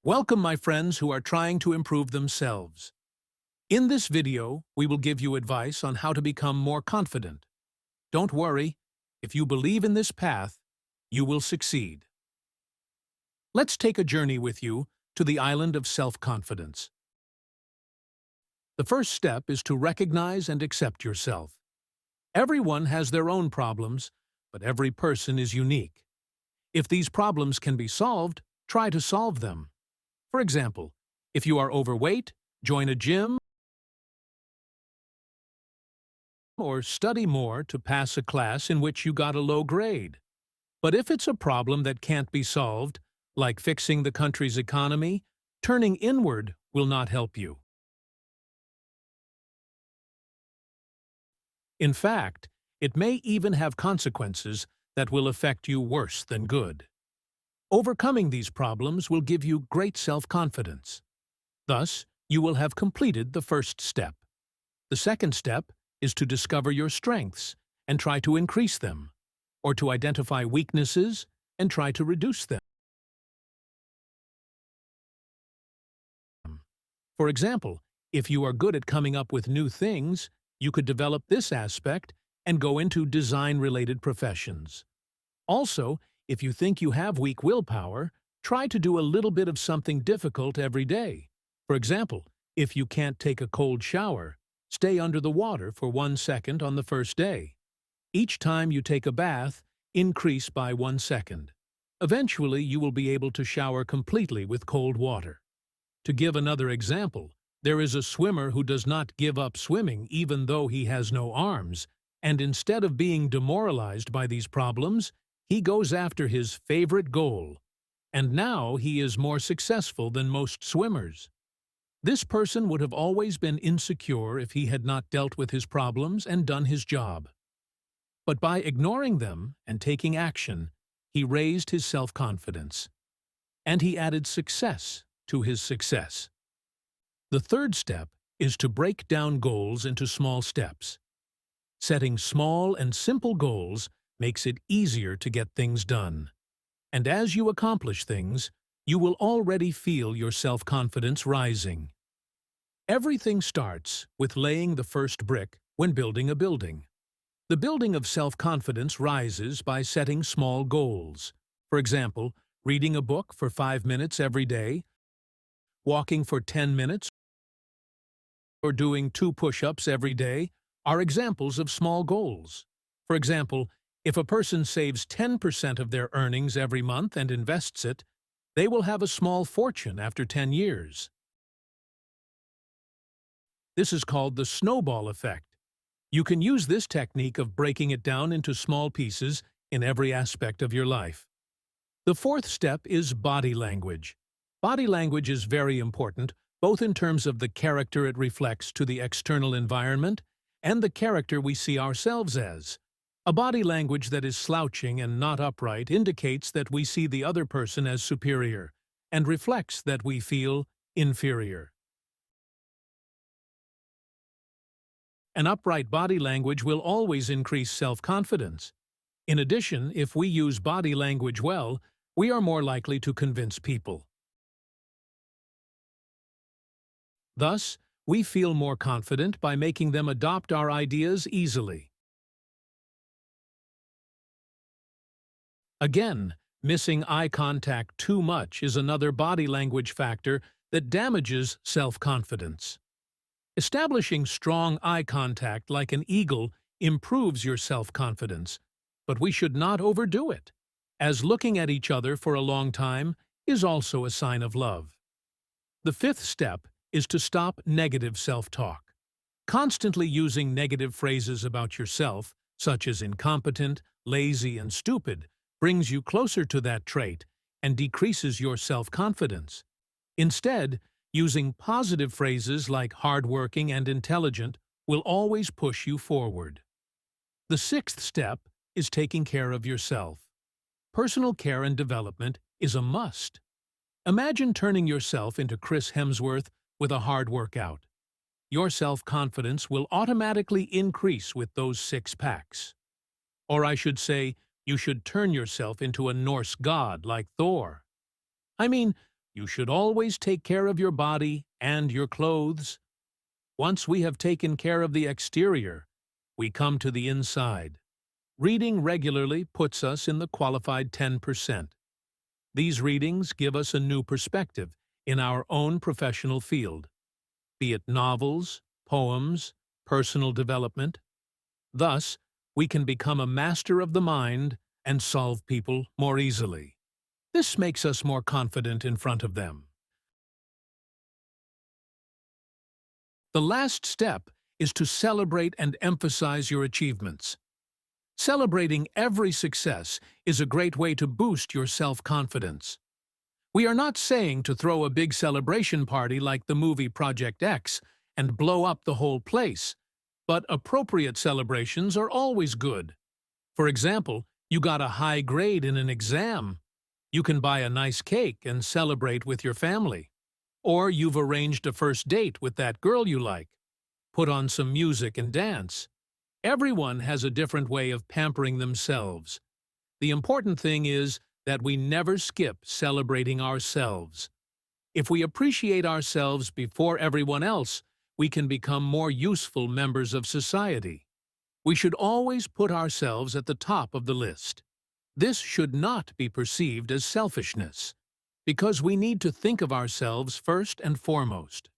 Welcome, my friends who are trying to improve themselves. In this video, we will give you advice on how to become more confident. Don't worry, if you believe in this path, you will succeed. Let's take a journey with you to the island of self-confidence. The first step is to recognize and accept yourself. Everyone has their own problems, but every person is unique. If these problems can be solved, try to solve them. For example, if you are overweight, join a gym or study more to pass a class in which you got a low grade. But if it's a problem that can't be solved, like fixing the country's economy, turning inward will not help you. In fact, it may even have consequences that will affect you worse than good. Overcoming these problems will give you great self-confidence. Thus, you will have completed the first step. The second step is to discover your strengths and try to increase them, or to identify weaknesses and try to reduce them. For example, if you are good at coming up with new things, you could develop this aspect and go into design-related professions. Also, if you think you have weak willpower, try to do a little bit of something difficult every day. For example, if you can't take a cold shower, stay under the water for 1 second on the first day. Each time you take a bath, increase by 1 second. Eventually, you will be able to shower completely with cold water. To give another example, there is a swimmer who does not give up swimming even though he has no arms, and instead of being demoralized by these problems, he goes after his favorite goal, and now he is more successful than most swimmers. This person would have always been insecure if he had not dealt with his problems and done his job. But by ignoring them and taking action, he raised his self-confidence, and he added success to his success. The third step is to break down goals into small steps. Setting small and simple goals makes it easier to get things done. And as you accomplish things, you will already feel your self-confidence rising. Everything starts with laying the first brick when building a building. The building of self-confidence rises by setting small goals. For example, reading a book for 5 minutes every day, walking for 10 minutes, or doing 2 push-ups every day are examples of small goals. For example, if a person saves 10% of their earnings every month and invests it, they will have a small fortune after 10 years. This is called the snowball effect. You can use this technique of breaking it down into small pieces in every aspect of your life. The fourth step is body language. Body language is very important, both in terms of the character it reflects to the external environment and the character we see ourselves as. A body language that is slouching and not upright indicates that we see the other person as superior and reflects that we feel inferior. An upright body language will always increase self-confidence. In addition, if we use body language well, we are more likely to convince people. Thus, we feel more confident by making them adopt our ideas easily. Again, missing eye contact too much is another body language factor that damages self-confidence. Establishing strong eye contact like an eagle improves your self-confidence, but we should not overdo it, as looking at each other for a long time is also a sign of love. The fifth step is to stop negative self-talk. Constantly using negative phrases about yourself, such as incompetent, lazy, and stupid, brings you closer to that trait and decreases your self-confidence. Instead, using positive phrases like hardworking and intelligent will always push you forward. The sixth step is taking care of yourself. Personal care and development is a must. Imagine turning yourself into Chris Hemsworth with a hard workout. Your self-confidence will automatically increase with those 6 packs. Or I should say, you should turn yourself into a Norse god like Thor. I mean, You should always take care of your body and your clothes. Once we have taken care of the exterior, we come to the inside. Reading regularly puts us in the qualified 10%. These readings give us a new perspective in our own professional field, be it novels, poems, personal development. Thus, we can become a master of the mind and solve people more easily. This makes us more confident in front of them. The last step is to celebrate and emphasize your achievements. Celebrating every success is a great way to boost your self-confidence. We are not saying to throw a big celebration party like the movie Project X and blow up the whole place, but appropriate celebrations are always good. For example, you got a high grade in an exam. You can buy a nice cake and celebrate with your family. Or you've arranged a first date with that girl you like. Put on some music and dance. Everyone has a different way of pampering themselves. The important thing is that we never skip celebrating ourselves. If we appreciate ourselves before everyone else, we can become more useful members of society. We should always put ourselves at the top of the list. This should not be perceived as selfishness, because we need to think of ourselves first and foremost.